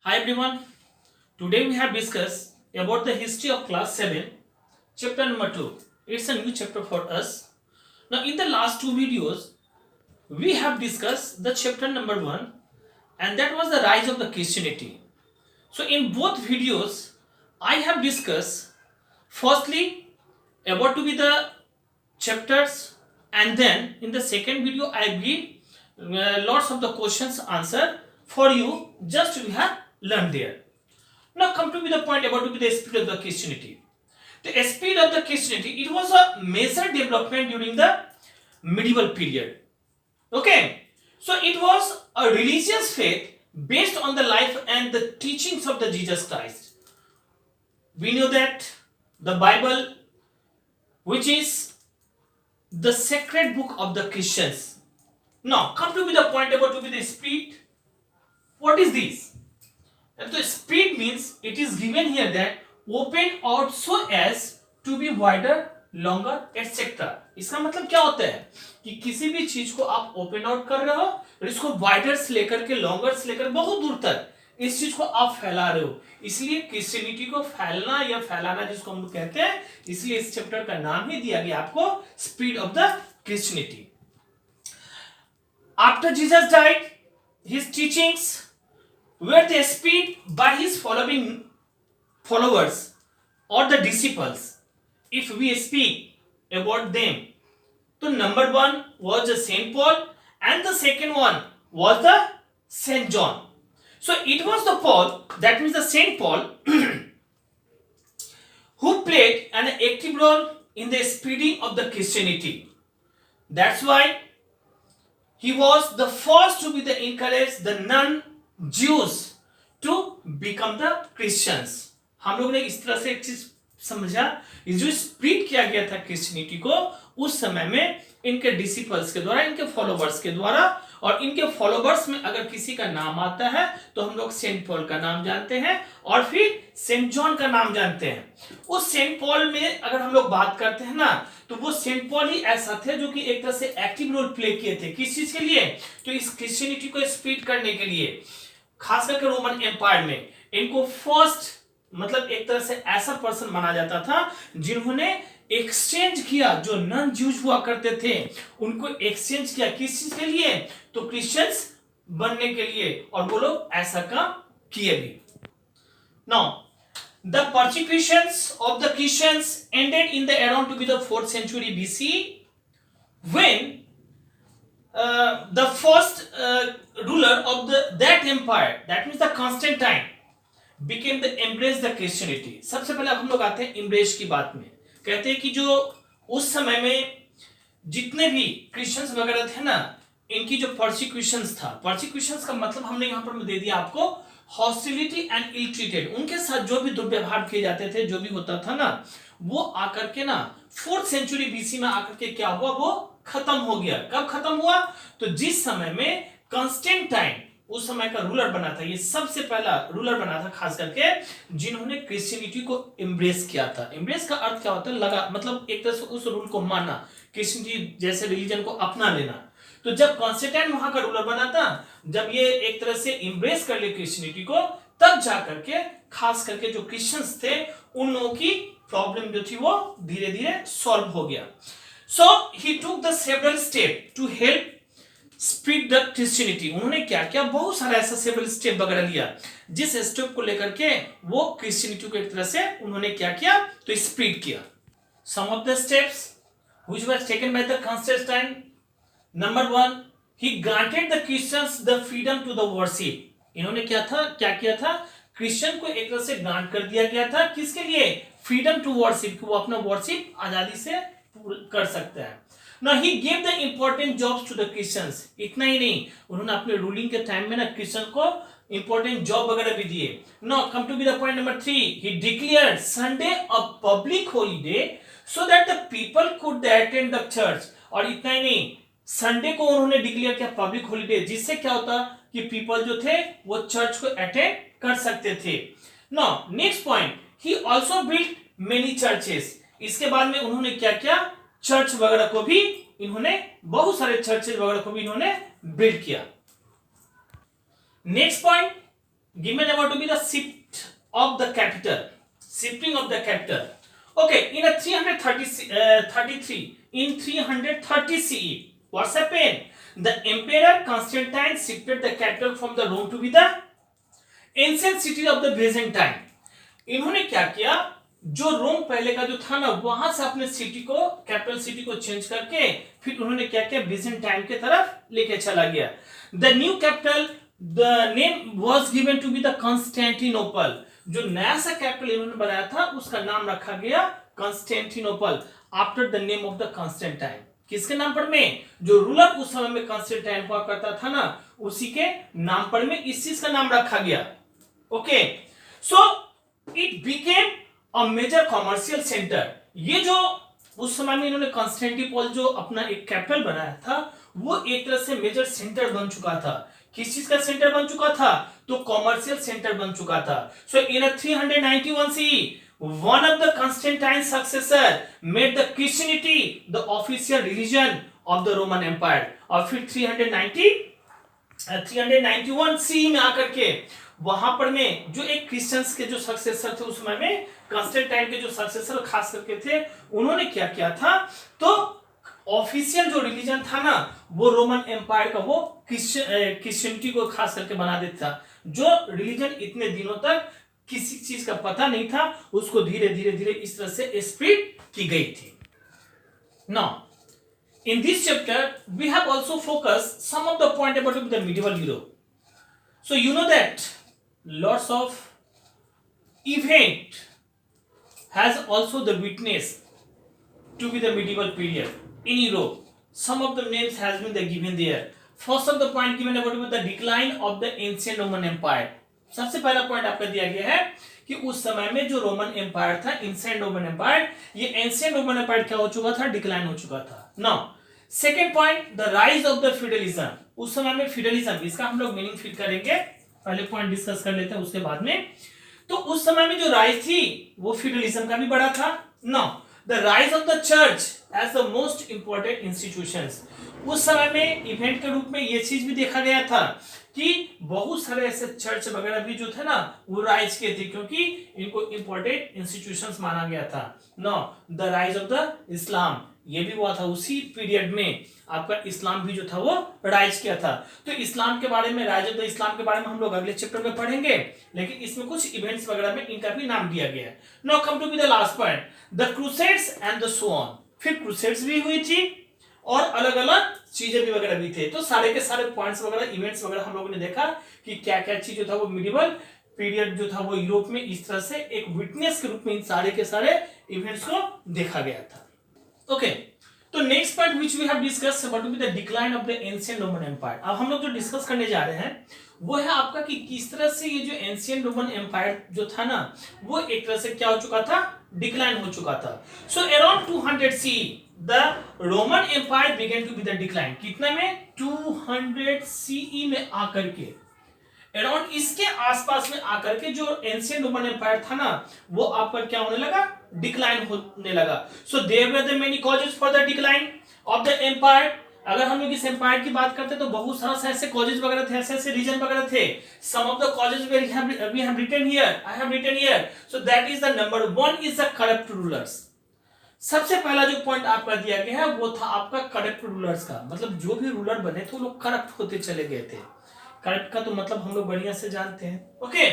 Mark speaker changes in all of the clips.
Speaker 1: Hi everyone. Today we have discussed about the history of class 7, chapter number 2. It's a new chapter for us. Now in the last two videos, we have discussed the chapter number 1 and that was the rise of the Christianity. So in both videos, I have discussed firstly about to be the chapters and then in the second video I give lots of the questions answer for you just we have learned there. Now come to be the point about to be the speed of the Christianity. The speed of the Christianity, it was a major development during the medieval period. Okay, so it was a religious faith based on the life and the teachings of the Jesus Christ. We know that the Bible, which is the sacred book of the Christians. Now come to be the point about to be the speed. What is this? And the speed means it is given here that open out so as to be wider, longer, etc. इसका मतलब क्या होता है कि किसी भी चीज को आप ओपन आउट कर रहे हो और इसको वाइडर से लेकर के लॉन्गर से लेकर बहुत दूर तक इस चीज को आप फैला रहे हो, इसलिए क्रिश्चियनिटी को फैलना या फैलाना जिसको हम लोग कहते हैं, इसलिए इस चैप्टर का नाम ही दिया गया आपको speed of the Christianity. After Jesus died, his teachings were the speed by his followers or the disciples. If we speak about them, so number one was the Saint Paul and the second one was the Saint John. So it was the Paul, that means the Saint Paul, who played an active role in the spreading of the Christianity. That's why he was the first to be the encourage the non-Jews to become the Christians. हम लोग ने इस तरह से एक चीज समझा, जो स्प्रिट किया गया था क्रिश्चियनिटी को उस समय में इनके डिसिपल्स के द्वारा, इनके फॉलोवर्स के द्वारा, और इनके फॉलोवर्स में अगर किसी का नाम आता है तो हम लोग सेंट पॉल का नाम जानते हैं और फिर सेंट जॉन का नाम जानते हैं. उस सेंट पॉल में अगर हम लोग बात करते हैं ना, तो वो सेंट पॉल ही ऐसा थे जो कि एक तरह से एक्टिव रोल प्ले किए थे. किस चीज के लिए? तो इस क्रिश्चियनिटी को स्प्रिट करने के लिए, खास करके रोमन एम्पायर में इनको फर्स्ट मतलब एक तरह से ऐसा पर्सन माना जाता था जिन्होंने एक्सचेंज किया, जो नॉन ज्यूज हुआ करते थे उनको एक्सचेंज किया. किस चीज के लिए? तो क्रिश्चियंस बनने के लिए, और वो लोग ऐसा काम किए भी. Now the persecutions of the Christians ended in the around to be the 4th century BC when the first ruler of that empire, that means the Constantine, became the embrace the Christianity. सबसे पहले हम लोग आते हैं embrace की बात में. कहते हैं कि जो उस समय में जितने भी क्रिश्चियंस वगैरह थे ना, इनकी जो परसिक्यूशंस था, परसिक्यूशंस का मतलब हमने यहाँ पर दे दिया आपको हॉस्टिलिटी एंड इल ट्रीटेड. उनके साथ जो भी दुर्व्यवहार किए जाते थे, जो भी होता था ना, वो आकर के ना 4th सेंचुरी बीसी में आकर के क्या हुआ, वो खत्म हो गया. कब खत्म हुआ? तो जिस समय में कॉन्स्टेंटाइन उस समय का रूलर बना था, ये सबसे पहला रूलर बना था खास करके जिन्होंने क्रिश्चियनिटी को एम्ब्रेस किया था. एम्ब्रेस का अर्थ क्या होता है? लगा, मतलब एक तरह से उस रूल को मानना, क्रिश्चियनिटी जैसे रिलीजन को अपना लेना. तो जब कॉन्स्टेंटाइन वहां का रूलर बना था, जब ये एक तरह से एम्ब्रेस कर ले क्रिश्चियनिटी को, तब जाकर के खास करके जो क्रिश्चियंस थे उन लोगों की प्रॉब्लम जो थी वो धीरे धीरे सॉल्व हो गया. So he took the several step to help spread the Christianity. उन्होंने क्या किया? बहुत सारा ऐसा सेवरल स्टेप वगैरह लिया, जिस स्टेप को लेकर के वो क्रिश्चियनिटी को एक तरह से उन्होंने क्या किया, तो स्प्रिट किया. Some of the steps which was taken by the Constantine. Number 1, he granted the Christians the freedom to the worship. इन्होंने क्या किया था? क्रिश्चियन को एक तरह से ग्रांट कर दिया गया था. किसके लिए? फ्रीडम टू वर्शिप, वो अपना वर्शिप आजादी से कर सकता है. Now he gave the important jobs to the Christians. इतना ही नहीं, उन्होंने अपने रूलिंग के टाइम में ना क्रिश्चियन को important जॉब वगैरह भी दिए. Now come to be the point number 3. He declared Sunday a public holiday so that the people could attend the church. और इतना ही नहीं, संडे को उन्होंने डिक्लेयर किया पब्लिक हॉलीडे, जिससे क्या होता कि पीपल जो थे वो चर्च को अटेंड कर सकते थे. Now next point, he also built many churches. इसके बाद में उन्होंने क्या किया? चर्च वगैरह को भी इन्होंने, बहुत सारे चर्चेज वगैरह को भी इन्होंने बिल्ड किया. Next point, given about to be the shift of the capital, shifting of the capital. Okay, in a 33 in 330 CE, what's happened? The emperor Constantine shifted the capital from the Rome to be the ancient city of the Byzantine. इन्होंने क्या किया, जो रोम पहले का जो था ना, वहां से अपने सिटी को, कैपिटल सिटी को चेंज करके फिर उन्होंने क्या किया, बिजेंटाइन के तरफ लेके चला गया. The new capital, the name was given to be the Constantinople. जो नया सा कैपिटल इन्होंने बनाया था उसका नाम रखा गया Constantinople, after the name of the Constantine. किसके नाम पर में? जो रूलर उस समय में कॉन्स्टेंटाइन हुआ करता था ना, उसी के नाम पर में इस चीज का नाम रखा गया. Okay, so it became a major commercial centre. ये जो उस समय में इन्होंने कॉन्स्टेंटिनोपल जो अपना एक कैपिटल बनाया था, वो एक तरह से मेजर सेंटर बन चुका था. किस चीज का सेंटर बन चुका था? तो कॉमर्शियल सेंटर बन चुका था. सो इन 391 CE, one of the Constantine's successor made the Christianity the official religion of the Roman Empire. और फिर 391 CE में आकर के वहां पर में जो एक क्रिश्चियंस के जो सक्सेसर थे उस समय में, कॉन्स्टेंटाइन के जो सक्सेसर खास करके थे, उन्होंने क्या किया था, तो ऑफिशियल जो रिलीजन था ना, वो रोमन एम्पायर का वो क्रिश्चियनिटी को खास करके बना देता था. जो रिलीजन इतने दिनों तक किसी चीज का पता नहीं था, उसको धीरे धीरे धीरे इस तरह से स्प्रेड की गई थी. Now in this chapter we have also focused some of the point about the medieval Europe. So you know that lots of event has also the witness to be the medieval period in Europe. Some of the names has been given there. First of the point given about the decline of the ancient Roman Empire. सबसे पहला point आपका दिया गया है कि उस समय में जो रोमन एम्पायर था, एंशिएंट रोमन एम्पायर, ये एंशिएंट रोमन एम्पायर क्या हो चुका था, डिक्लाइन हो चुका था. Now second point, the rise of the feudalism. उस समय में फ्यूडलिज्म, इसका हम लोग मीनिंग फिर करेंगे, पहले पॉइंट डिस्कस कर लेते हैं उसके बाद में. तो उस समय में जो राइज थी वो फ्यूडलिज्म का भी बड़ा था. Now the rise of the church as the most important institutions. उस समय में इवेंट के रूप में ये चीज भी देखा गया था कि बहुत सारे ऐसे चर्च वगैरह भी जो थे ना, वो राइज के थे, क्योंकि इनको इंपॉर्टेंट इंस्टीट्यूशंस माना गया था. Now the rise of the Islam, ये भी हुआ था उसी पीरियड में. आपका इस्लाम भी जो था वो राइज किया था. तो इस्लाम के बारे में, राइज ऑफ द इस्लाम के बारे में हम लोग अगले चैप्टर में पढ़ेंगे, लेकिन इसमें कुछ इवेंट्स वगैरह में इनका भी नाम दिया गया है. Now come to be the last point, the crusades and the so on. फिर क्रूसेड्स भी हुई थी और अलग अलग चीजें भी वगैरह भी थे. तो सारे के सारे पॉइंट्स वगैरह, इवेंट्स वगैरह हम लोगों ने देखा कि क्या क्या चीज जो था वो मिडिवल पीरियड जो था वो यूरोप में इस तरह से एक विटनेस के रूप में इन सारे के सारे इवेंट्स को देखा गया था. ओके, तो next point which we have discuss about the decline of the ancient Roman Empire. अब हम लोग जो डिस्कस करने जा रहे हैं वो है आपका कि किस तरह से ये जो एंशिएंट रोमन एम्पायर जो था ना, वो एक तरह से क्या हो चुका था, डिक्लाइन हो चुका था. So around 200 CE the Roman Empire began to be the decline. कितना में? 200 CE में आकर के, अराउंड इसके आसपास में आकर के जो एंशिएंट रोमन एम्पायर था ना, वो आपका क्या होने लगा, डिक्लाइन होने लगा. So there were the many causes for the decline of the empire. अगर हम लोग इस एम्पायर की बात करते तो बहुत सारा ऐसे कॉजेस वगैरह थे, ऐसे रीजन वगैरह थे. Some of the causes we have written here, I have written here. So that is the number 1 is the corrupt rulers. सबसे पहला जो पॉइंट आपका दिया गया है वो था आपका करप्ट रूलर्स का. मतलब जो भी रूलर बने थे वो लोग करप्ट होते चले गए थे. करप्ट का तो मतलब हम लोग बढ़िया से जानते हैं. Okay,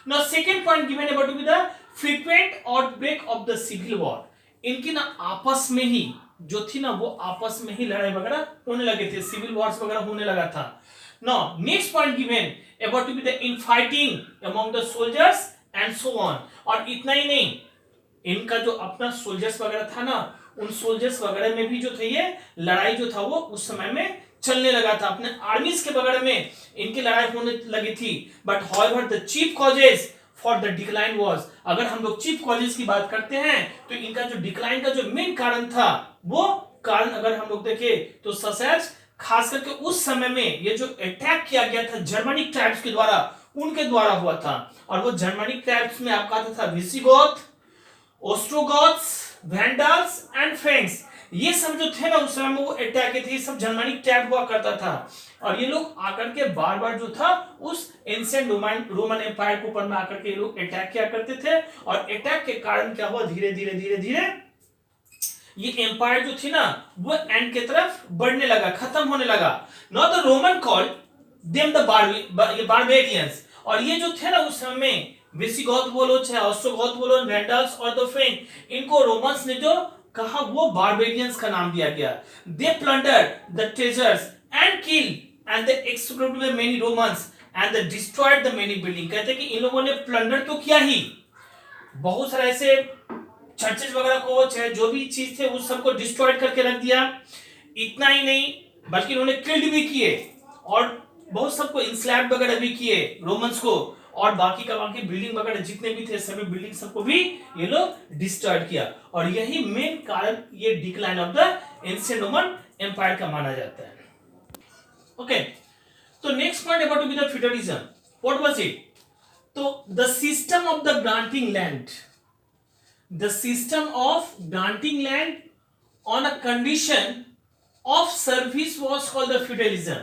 Speaker 1: now second point given about to be the frequent outbreak of the civil war. इनकी ना आपस में ही जो थी ना, वो आपस में ही लड़ाई वगैरह होने लगे थे, सिविल वॉर्स वगैरह होने लगा था. Now next point given about to be the infighting among the soldiers and so on. और इतना ही नहीं, इनका जो अपना सोल्जर्स वगैरह था ना, उन सोल्जर्स वगैरह में भी जो थे ये लड़ाई जो था वो उस समय में चलने लगा था. अपने आर्मीज के वगैरह में इनकी लड़ाई होने लगी थी. But however the chief causes for the decline was, अगर हम लोग चीफ कॉजेस की बात करते हैं तो इनका जो डिक्लाइन का जो मेन कारण था, वो कारण अगर हम लोग देखें तो ससेज, खास करके उस समय में ये जो अटैक किया गया था जर्मनिक ट्राइब्स के द्वारा, उनके द्वारा हुआ था. और वो जर्मनिक ट्राइब्स में आपका आता था विसिगोथ, ओस्ट्रोगॉथ्स, वैंडल्स एंड फ्रेंक्स. ये सब जो थे ना उस समय में वो अटैक थे, सब जर्मनिक ट्राइब हुआ करता था. और ये लोग आकर के बार बार जो था उस एंशिएंट रोमन एम्पायर के ऊपर में आकर के ये लोग अटैक किया करते थे, और अटैक के कारण क्या हुआ, धीरे धीरे धीरे धीरे ये एम्पायर जो थी ना वो एंड की तरफ बढ़ने लगा, खत्म होने लगा। Now the Roman called them the barbarians, और ये जो थे ना उस समय में विसिगोथ बोलो चाहे ऑस्ट्रोगोथ बोलो, वैंडल्स और द फ्रेंच, इनको रोमन्स ने जो कहा वो बारबेरियंस का नाम दिया गया। They plundered the treasures and kill and they exploded many Romans and they destroyed the many building. कहते हैं कि इन लोगों ने प्लंडर तो किया ही, बहुत सारे ऐसे चर्चेज वगैरह को चाहे जो भी चीज थे उस सबको डिस्ट्रॉयड करके रख दिया। इतना ही नहीं बल्कि उन्होंने किल्ड भी किए और बहुत सबको इंस्लैब वगैरह भी किए रोमन्स को, और बाकी का बाकी बिल्डिंग वगैरह जितने भी थे सभी बिल्डिंग सबको भी ये लोग डिस्ट्रॉयड किया, और यही मेन कारण ये decline of the ancient Roman empire का माना जाता है। ओके, तो next point about to be the feudalism, what was it? तो the system of the granting land, the system of granting land on a condition of service was called the feudalism।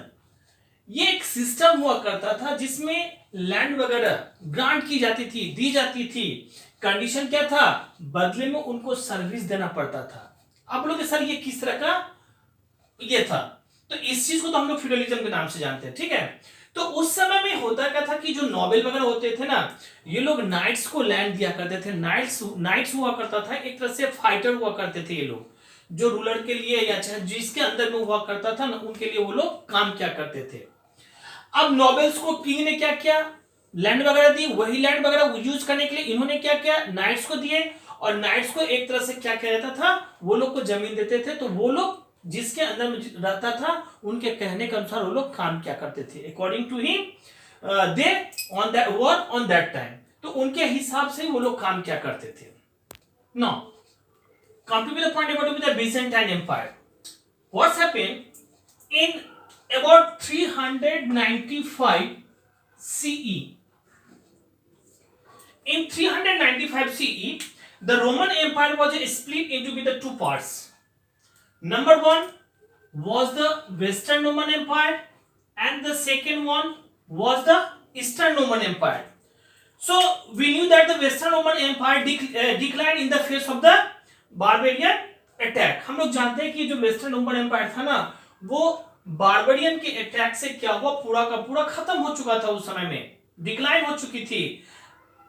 Speaker 1: ये एक system हुआ करता था जिसमें land वगैरह grant की जाती थी, दी जाती थी। कंडीशन क्या था? बदले में उनको सर्विस देना पड़ता था। आप लोग सर ये किस तरह का ये था? तो इस चीज को तो हम लोग फ्यूडलिज्म के नाम से जानते हैं, ठीक है। तो उस समय में होता क्या था कि जो नोबेल वगैरह होते थे ना, ये लोग नाइट्स को लैंड दिया करते थे। नाइट्स हुआ करता था एक तरह से फाइटर हुआ करते थे ये लोग, जो रूलर के लिए या चाहे जिसके अंदर में हुआ करता था ना उनके लिए वो लोग काम किया करते थे। अब नोबेल्स को किंग ने क्या किया, लैंड वगैरह दी, वही लैंड वगैरह यूज करने के लिए इन्होंने क्या किया, नाइट्स को दिए, और नाइट्स को एक तरह से क्या किया जाता था, वो लोग को जमीन देते थे, तो वो लोग जिसके अंदर में रहता था उनके कहने के अनुसार वो लोग काम क्या करते थे, according to him they on that work on that time, तो उनके हिसाब से वो लोग काम क्या करते थे। Now come to be the point about to be the Byzantine Empire. What's happened in about 395 CE? In 395 CE, the Roman Empire was split into the two parts. Number one was the Western Roman Empire, and the second one was the Eastern Roman Empire. So we knew that the Western Roman Empire declined in the face of the barbarian attack. हम लोग जानते हैं कि जो western Roman empire था ना वो barbarian के अटैक से क्या हुआ, पूरा का पूरा खत्म हो चुका था, उस समय में डिक्लाइन हो चुकी थी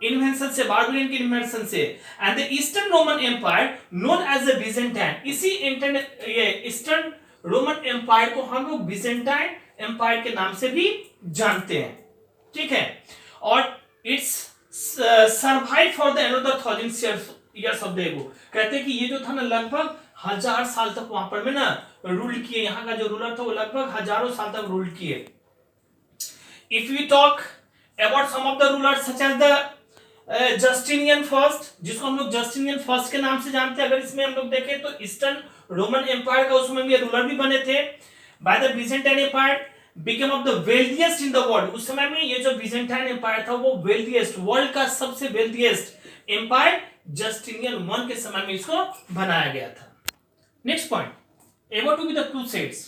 Speaker 1: इन्वेंशन से, बारबेरियन के इन्वेंशन से। And the eastern Roman Empire known as the Byzantine, इसी ईस्टर्न रोमन एम्पायर को हम लोग बिजेंटाइन एम्पायर के नाम से भी जानते हैं, ठीक है। और it's survive for the another 1000 years of the ago। कहते हैं कि ये जो था ना लगभग 1000 साल तक वहां पर में ना रूल किए, यहाँ का जो रूलर था वो लगभग हजारों साल तक रूल किए। If we talk about some of the rulers such as the Justinian first, जिसको हम लोग जस्टिनियन फर्स्ट के नाम से जानते हैं। अगर इसमें हम लोग देखें तो ईस्टर्न रोमन एम्पायर का उसमें भी रूलर भी बने थे। By the Byzantine empire became of the wealthiest in the world. उस समय में ये जो बिजेंटाइन एम्पायर था वो वेल्थिएस्ट, वर्ल्ड का सबसे वेल्थिएस्ट एम्पायर जस्टिनियन 1 के समय में इसको बनाया गया था। Next point, able to be the crusades.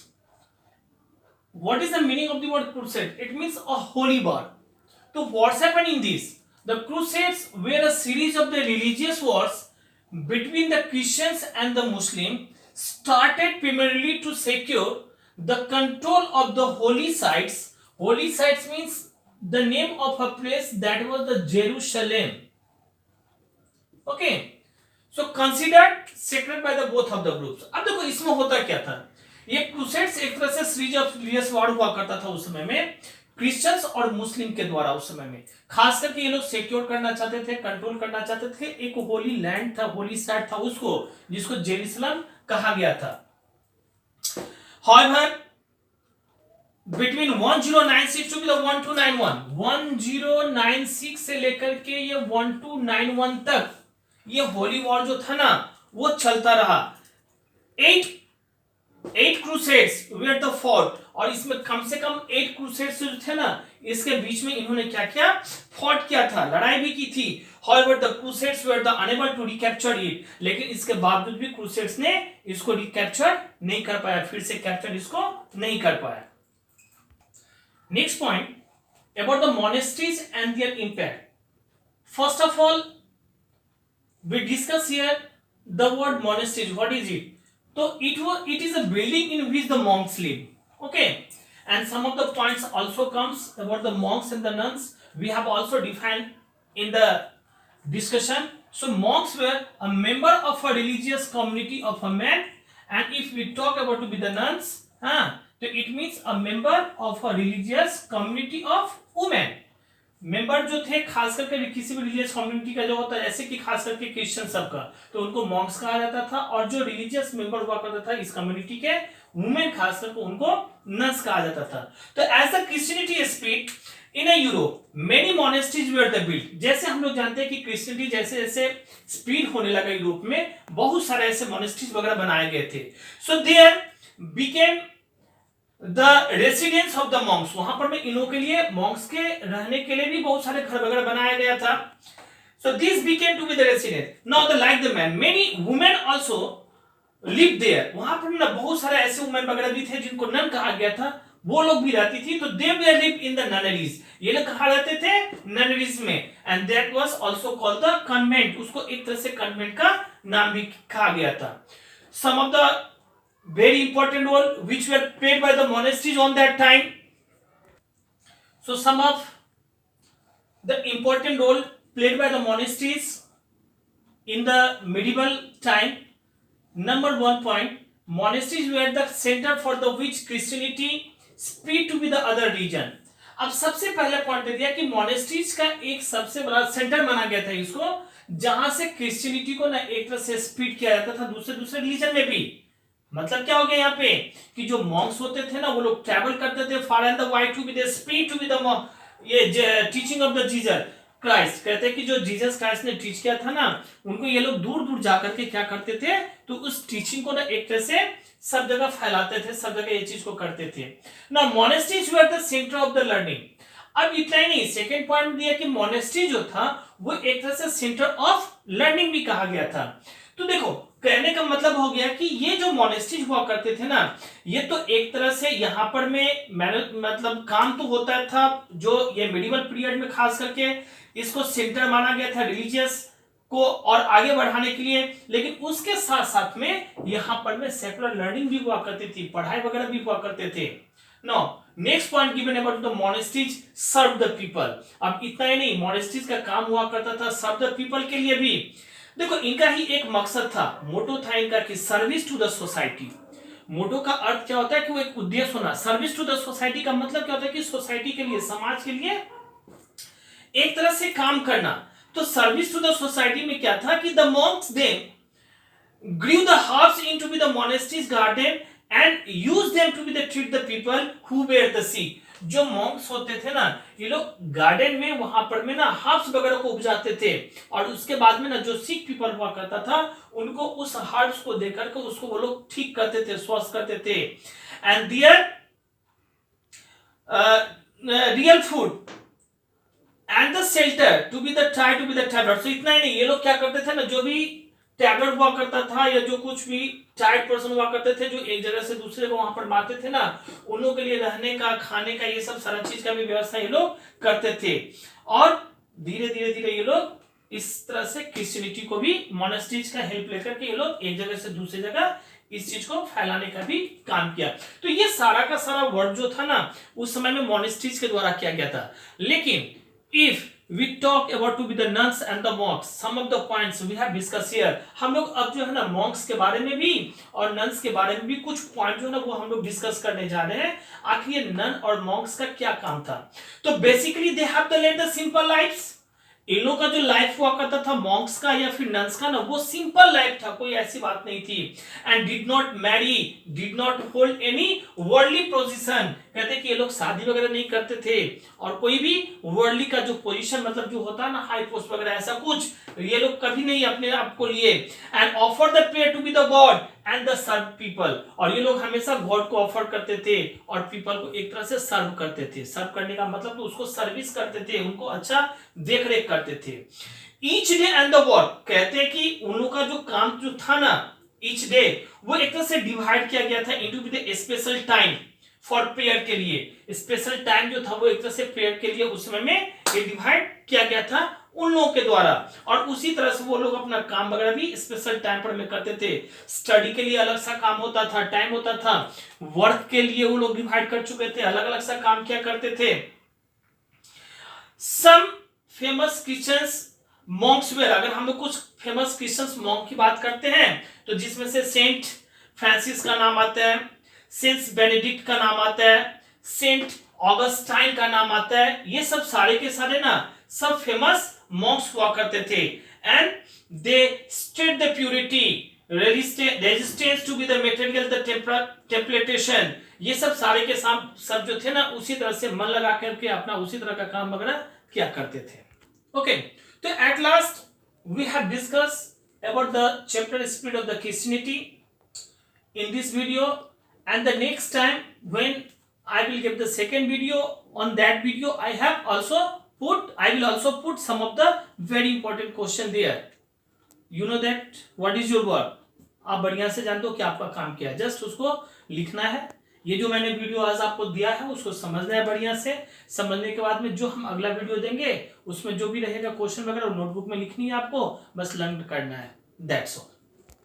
Speaker 1: What is the meaning of the word crusade? It means a holy war. तो what's happened in this? The crusades were a series of the religious wars between the Christians and the Muslim, started primarily to secure the control of the holy sites. Holy sites means the name of a place that was the Jerusalem. Okay, so considered sacred by the both of the groups. अब देखो इसमें होता क्या था, ये crusades एक तरह से सीरीज ऑफ रिलीजियस वॉर हुआ करता था उस समय में क्रिश्चियंस और मुस्लिम के द्वारा। उस समय में खास करके ये लोग सिक्योर करना चाहते थे, कंट्रोल करना चाहते थे एक होली लैंड था, होली साइट था उसको, जिसको जेरूसलम कहा गया था। However, between 1096 to 1291, 1096 से लेकर के ये 1291 तक ये होली वॉर जो था ना वो चलता रहा। 8 क्रूसेड्स वेयर द फॉट, और इसमें कम से कम 8 क्रूसेड्स जो थे ना इसके बीच में इन्होंने क्या किया, फॉट किया था, लड़ाई भी की थी। However, the Crusades were unable to recapture it, लेकिन इसके बावजूद भी क्रूसेड्स ने इसको रिकैप्चर नहीं कर पाया, फिर से कैप्चर इसको नहीं कर पाया। Next point about the monasteries and their impact. First of all, we discuss here the word monastery. What is it? So it is a building in which the monks live. Okay, and some of the points also comes about the monks and the nuns. We have also defined in the discussion. So monks were a member of a religious community of a man, and if we talk about to be the nuns, so it means a member of a religious community of women. Member जो थे खास करके किसी भी religious community का जो होता है, जैसे कि खास करके क्रिश्चियन सबका, तो उनको मॉन्क्स कहा जाता था, और जो रिलीजियस मेंबर हुआ करता था इस कम्युनिटी के वुमेन खास करके उनको नन्स कहा जाता था. तो as the Christianity spread in a Europe many monasteries were the built. जैसे हम लोग जानते हैं कि क्रिश्चियनिटी जैसे जैसे स्प्रेड होने लगा यूरोप में, बहुत सारे ऐसे मोनेस्ट्रीज वगैरह बनाए गए थे. So there became the residence of the monks. वहां पर में इनों के लिए मॉन्क्स के रहने के लिए भी बहुत सारे घर वगैरह बनाया गया था. So this became to be the residence. Now the like the man many women also live there. वहां पर ना बहुत सारे ऐसे वुमेन वगैरह भी थे जिनको नन कहा गया था, वो लोग भी रहती थी. तो दे वर लिव इन द ननरीज. ये लोग कहा रहते थे ननरीज में, and that was also called the convent. उसको एक तरह से कन्वेंट का नाम भी कहा गया था. Some of the very important role which were played by the monasteries on that time. So some of the important role played by the monasteries in the medieval time. Number 1 point, monasteries were the center for the which Christianity spread to be the other region. अब सबसे पहले point दे दिया कि monasteries का एक सबसे बड़ा centre माना गया था इसको, जहां से क्रिश्चियनिटी को ना एक तरह से स्प्रेड किया जाता था दूसरे रिलीजन में भी. मतलब क्या हो गया यहाँ पे कि जो मॉन्क्स होते थे ना, वो लोग ट्रैवल करते थे far and the wide to be the spread to be the ये teaching of the Jesus Christ. कहते हैं कि जो जीसस क्राइस्ट ने टीच किया था ना, उनको ये लोग दूर दूर जाकर के क्या करते थे, तो उस टीचिंग को ना एक तरह से सब जगह फैलाते थे, सब जगह ये चीज को करते थे ना. Monasteries were the centre of the learning. अब इतना ही नहीं, सेकेंड पॉइंट दिया कि मोनेस्ट्री जो था वो एक तरह से सेंटर ऑफ लर्निंग भी कहा गया था. तो देखो कहने का मतलब हो गया कि ये जो मोनेस्ट्रीज हुआ करते थे ना, ये तो एक तरह से यहाँ पर में मतलब काम तो होता था, जो ये मिडिवल पीरियड में खास करके इसको सेंटर माना गया था रिलीजियस को और आगे बढ़ाने के लिए. लेकिन उसके साथ साथ में यहाँ पर में सेकुलर लर्निंग भी हुआ करती थी, पढ़ाई वगैरह भी हुआ करते थे. No next point given about the monasteries serve the people. अब इतना ही नहीं, मोनेस्ट्रीज का काम हुआ करता था सर्व द पीपल के लिए भी. देखो इनका ही एक मकसद था, मोटो था इनका कि सर्विस टू द सोसाइटी. मोटो का अर्थ क्या होता है कि वो एक उद्देश्य होना. सर्विस टू द सोसाइटी का मतलब क्या होता है कि सोसाइटी के लिए, समाज के लिए एक तरह से काम करना. तो सर्विस टू द सोसाइटी में क्या था कि the Monks they grew the herbs into be the monastery's garden and used them to be the treat the people who were the sick. जो मॉन्क्स होते थे ना, ये लोग गार्डन में वहां पर में ना हर्ब्स वगैरह को उपजाते थे, और उसके बाद में ना जो सिक पीपल हुआ करता था उनको उस हर्ब्स को देकर के उसको वो लोग ठीक करते थे, स्वस्थ करते थे. And their real food and the shelter to be the try to be the traveller. So इतना ही नहीं, ये लोग क्या करते थे ना, जो भी ट्रैवलर हुआ करता था या जो कुछ भी टाइट पर्सन हुआ करते थे जो एक जगह से दूसरे को वहां पर मारते थे ना, उन लोगों के लिए रहने का, खाने का, ये सब सारा चीज का भी व्यवस्था ये लोग करते थे. और धीरे धीरे धीरे ये लोग इस तरह से क्रिश्चियनिटी को भी मोनेस्ट्रीज का हेल्प लेकर के ये लोग एक जगह से दूसरी जगह इस चीज को फैलाने का भी काम किया. तो ये सारा का सारा वर्क जो था ना उस समय में मोनेस्ट्रीज के द्वारा किया गया था. लेकिन if we talk about to be the nuns and the monks, some of the points we have discussed here. हम लोग अब जो है ना monks के बारे में भी और nuns के बारे में भी कुछ पॉइंट जो है ना वो हम लोग डिस्कस करने जा रहे हैं. आखिर ये nun और monks का क्या काम था. तो basically they have to lead the simple lives. इन लोगों का जो लाइफ हुआ करता था मॉन्क्स का या फिर नन्स का ना, वो सिंपल लाइफ था, कोई ऐसी बात नहीं थी. And did not marry, did not hold any worldly position. कहते कि ये लोग शादी वगैरह नहीं करते थे और कोई भी वर्ल्डली का जो पोजीशन मतलब जो होता है ना हाई पोस्ट वगैरह ऐसा कुछ ये लोग कभी नहीं अपने आप को लिए. And offer the prayer to be the god and the serve people. और ये लोग हमेशा गॉड को ऑफर करते थे और पीपल को एक तरह से सर्व करते थे. सर्व करने का मतलब तो उसको सर्विस करते थे, उनको अच्छा देख रेख करते थे. Each day and the work, कहते हैं कि उन लोग का जो काम जो था ना ईच डे, वो एक तरह से डिवाइड किया गया था into the special time for prayer के लिए। स्पेशल टाइम जो था वो एक तरह से प्रेयर के लिए उस समय में ये डिवाइड किया गया था उन लोगों के द्वारा। और उसी तरह से वो लोग अपना काम वगैरह भी स्पेशल टाइम पर में करते थे। स्टडी के लिए अलग सा काम होता था, टाइम होता था। वर्क के लिए वो लोग डिवाइड कर चुके थे, अलग अलग सा काम किया करते थे। Some famous Christians monks were, अगर हम लोग कुछ फेमस क्रिश्चियंस मॉन्क की बात करते हैं तो जिसमें से सेंट फ्रांसिस का नाम आता है, सेंट बेनेडिक्ट का नाम आता है, सेंट ऑगस्टाइन का नाम आता है। ये सब सारे के सारे ना सब फेमस मॉन्क्स हुआ करते थे। And they stayed the purity, resistance to be the material, the temptation. ये सब सारे के सब जो थे ना उसी तरह से मन लगा करके अपना उसी तरह का काम वगैरह किया करते थे। ओके, तो at last we have discuss about the chapter spirit of the Christianity in this video, and the next time when I will give the second video, on that video I will also put some of the very important question there. You know that what is your work, आप बढ़िया से जानते हो कि आपका काम क्या है, जस्ट उसको लिखना है। ये जो मैंने वीडियो आज आपको दिया है उसको समझना है बढ़िया से। समझने के बाद में जो हम अगला वीडियो देंगे उसमें जो भी रहेगा क्वेश्चन वगैरह नोटबुक में लिखनी है आपको, बस लर्न करना है। That's all.